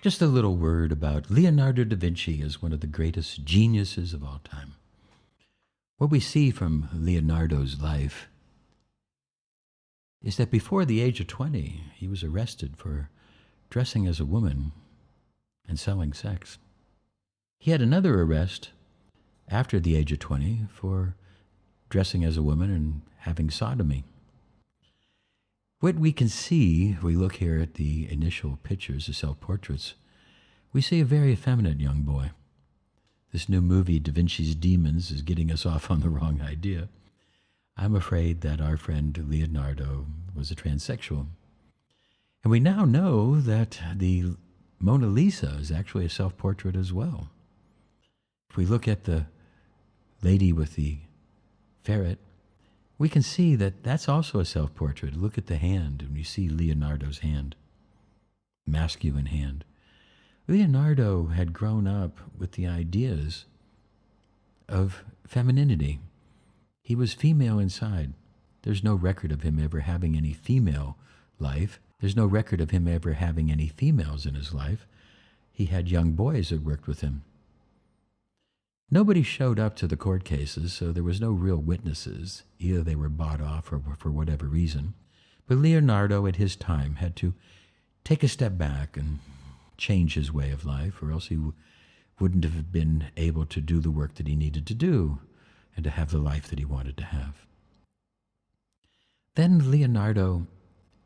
Just a little word about Leonardo da Vinci as one of the greatest geniuses of all time. What we see from Leonardo's life is that before the age of 20, he was arrested for dressing as a woman and selling sex. He had another arrest after the age of 20 for dressing as a woman and having sodomy. What we can see, if we look here at the initial pictures, the self-portraits, we see a very effeminate young boy. This new movie, Da Vinci's Demons, is getting us off on the wrong idea. I'm afraid that our friend Leonardo was a transsexual. And we now know that the Mona Lisa is actually a self-portrait as well. If we look at the lady with the ferret, we can see that that's also a self-portrait. Look at the hand, and you see Leonardo's hand, masculine hand. Leonardo had grown up with the ideas of femininity. He was female inside. There's no record of him ever having any female life. There's no record of him ever having any females in his life. He had young boys that worked with him. Nobody showed up to the court cases, so there was no real witnesses. Either they were bought off or for whatever reason. But Leonardo at his time had to take a step back and change his way of life, or else he wouldn't have been able to do the work that he needed to do and to have the life that he wanted to have. Then Leonardo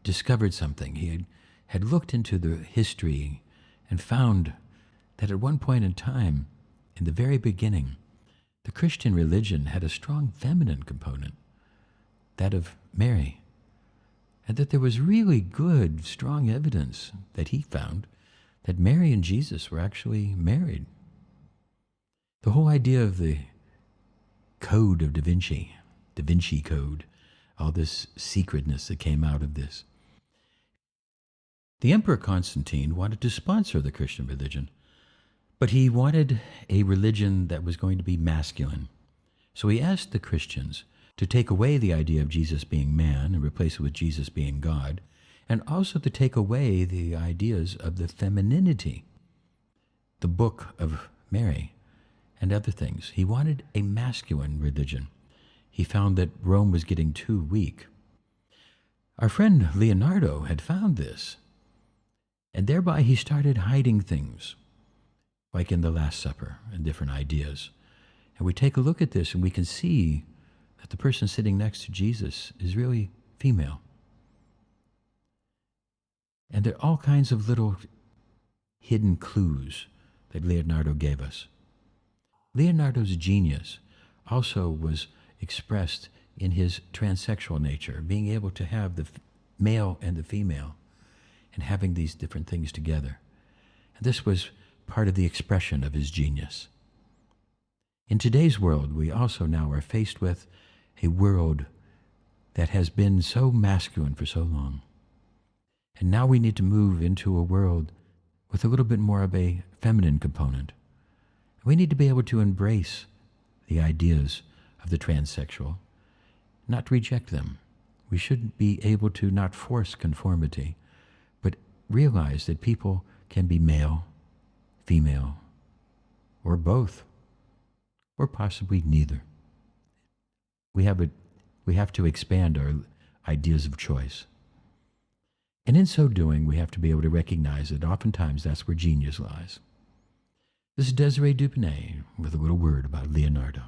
discovered something. He had looked into the history and found that at one point in time, in the very beginning, the Christian religion had a strong feminine component, that of Mary, and that there was really good, strong evidence that he found that Mary and Jesus were actually married. The whole idea of the Code of Da Vinci Code, all this secretness that came out of this. The Emperor Constantine wanted to sponsor the Christian religion, but he wanted a religion that was going to be masculine. So he asked the Christians to take away the idea of Jesus being man and replace it with Jesus being God, and also to take away the ideas of the femininity, the Book of Mary, and other things. He wanted a masculine religion. He found that Rome was getting too weak. Our friend Leonardo had found this, and thereby he started hiding things, like in the Last Supper and different ideas. And we take a look at this and we can see that the person sitting next to Jesus is really female. And there are all kinds of little hidden clues that Leonardo gave us. Leonardo's genius also was expressed in his transsexual nature, being able to have the male and the female and having these different things together. And this was part of the expression of his genius. In today's world, we also now are faced with a world that has been so masculine for so long. And now we need to move into a world with a little bit more of a feminine component. We need to be able to embrace the ideas of the transsexual, not reject them. We should be able to not force conformity, but realize that people can be male, female, or both, or possibly neither. We have to expand our ideas of choice. And in so doing, we have to be able to recognize that oftentimes that's where genius lies. This is Desiree Dupinay with a little word about Leonardo.